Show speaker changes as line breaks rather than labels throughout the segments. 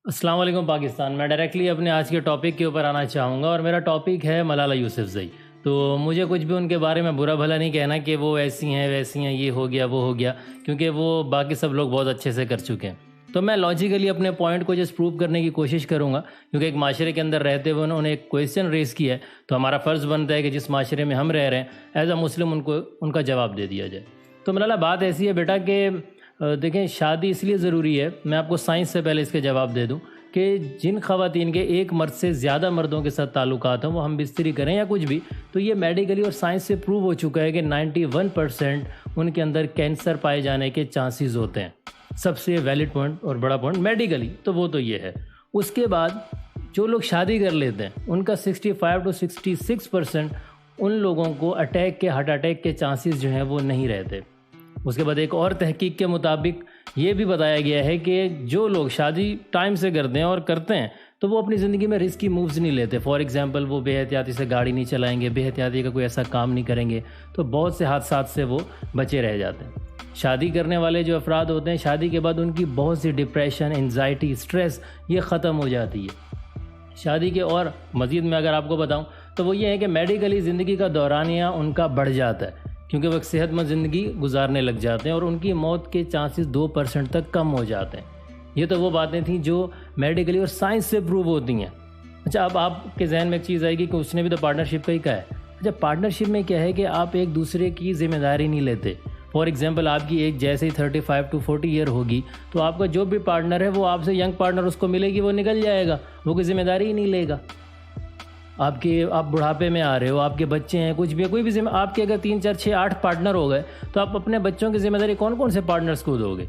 अस्सलाम वालेकुम पाकिस्तान। मैं डायरेक्टली अपने आज के टॉपिक के ऊपर आना चाहूँगा और मेरा टॉपिक है मलाला यूसुफ़ज़ई। तो मुझे कुछ भी उनके बारे में बुरा भला नहीं कहना कि वो ऐसी हैं वैसी हैं, ये हो गया वो हो गया, क्योंकि वो बाकी सब लोग बहुत अच्छे से कर चुके हैं। तो मैं लॉजिकली अपने पॉइंट को जस्ट प्रूव करने की कोशिश करूँगा, क्योंकि एक माशरे के अंदर रहते हुए उन्होंने एक क्वेश्चन रेज़ किया है, तो हमारा फ़र्ज़ बनता है कि जिस माशरे में हम रह रहे हैं एज़ अ मुस्लिम उनको उनका जवाब दे दिया जाए। तो मलाला बात ऐसी है बेटा कि देखें, शादी इसलिए ज़रूरी है, मैं आपको साइंस से पहले इसके जवाब दे दूँ कि जिन ख़वातीन के एक मर्द से ज़्यादा मर्दों के साथ ताल्लुकात हैं, वो हम बिस्तरी करें या कुछ भी, तो ये मेडिकली और साइंस से प्रूव हो चुका है कि 91% उनके अंदर कैंसर पाए जाने के चांसेस होते हैं। सबसे वैलिड पॉइंट और बड़ा पॉइंट मेडिकली तो वो तो ये है। उसके बाद जो लोग शादी कर लेते हैं उनका 65 to 66% उन लोगों को हार्ट अटैक के चांसेस जो हैं वो नहीं रहते। उसके बाद एक और तहकीक के मुताबिक ये भी बताया गया है कि जो लोग शादी टाइम से करते हैं और करते हैं तो वो अपनी ज़िंदगी में रिस्की मूव्स नहीं लेते। फॉर एग्जांपल, वो बेहतियाती से गाड़ी नहीं चलाएंगे, बेहतियाती का कोई ऐसा काम नहीं करेंगे, तो बहुत से हादसात से वो बचे रह जाते हैं। शादी करने वाले जो अफराद होते हैं, शादी के बाद उनकी बहुत सी डिप्रेशन, एंजाइटी, स्ट्रेस ये ख़त्म हो जाती है शादी के। और मज़ीद में अगर आपको बताऊँ तो वो ये है कि मेडिकली ज़िंदगी का दौरानिया उनका बढ़ जाता है, क्योंकि वो एक सेहतमंद ज़िंदगी गुजारने लग जाते हैं और उनकी मौत के चांसेस 2% तक कम हो जाते हैं। ये तो वो बातें थी जो मेडिकली और साइंस से प्रूव होती हैं। अच्छा, अब आपके जहन में एक चीज़ आएगी कि उसने भी तो पार्टनरशिप का ही कहा है। अच्छा, पार्टनरशिप में क्या है कि आप एक दूसरे की जिम्मेदारी नहीं लेते। फॉर एग्जांपल, आपकी एज जैसे ही 35 to 40 ईयर होगी तो आपका जो भी पार्टनर है वो आपसे यंग पार्टनर उसको मिलेगी, वो निकल जाएगा, वो कोई जिम्मेदारी ही नहीं लेगा। आप बुढ़ापे में आ रहे हो, आपके बच्चे हैं, कुछ भी है, कोई भी आपके अगर 3 4 6 8 पार्टनर हो गए तो आप अपने बच्चों की जिम्मेदारी कौन कौन से पार्टनर्स को दोगे?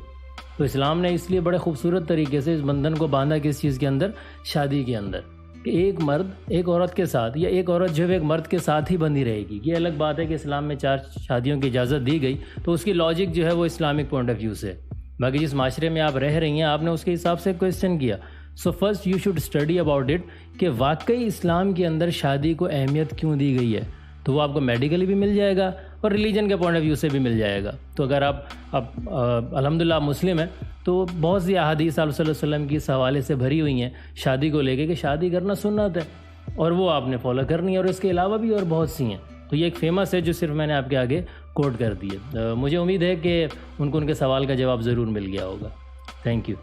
तो इस्लाम ने इसलिए बड़े खूबसूरत तरीके से इस बंधन को बांधा किस चीज़ के अंदर, शादी के अंदर, कि एक मर्द एक औरत के साथ या एक औरत जो है एक मर्द के साथ ही बंधी रहेगी। ये अलग बात है कि इस्लाम में 4 शादियों की इजाज़त दी गई, तो उसकी लॉजिक जो है वो इस्लामिक पॉइंट ऑफ व्यू से। बाकी जिस माशरे में आप रह रही हैं आपने उसके हिसाब से क्वेश्चन किया। So first you should study about it कि वाकई इस्लाम के अंदर शादी को अहमियत क्यों दी गई है। तो वो आपको मेडिकली भी मिल जाएगा और रिलीजन के पॉइंट ऑफ व्यू से भी मिल जाएगा। तो अगर आप अल्हम्दुलिल्लाह मुस्लिम हैं तो बहुत सी अहादीस सल्लल्लाहु अलैहि वसल्लम की इस हवाले से भरी हुई हैं शादी को लेके कि शादी करना सुन्नत है और वो आपने फॉलो करनी है, और इसके अलावा भी और बहुत सी हैं। तो ये एक फ़ेमस है जो सिर्फ मैंने आपके आगे कोट कर दी है। मुझे उम्मीद है कि उनको उनके सवाल का जवाब ज़रूर मिल गया होगा। Thank you.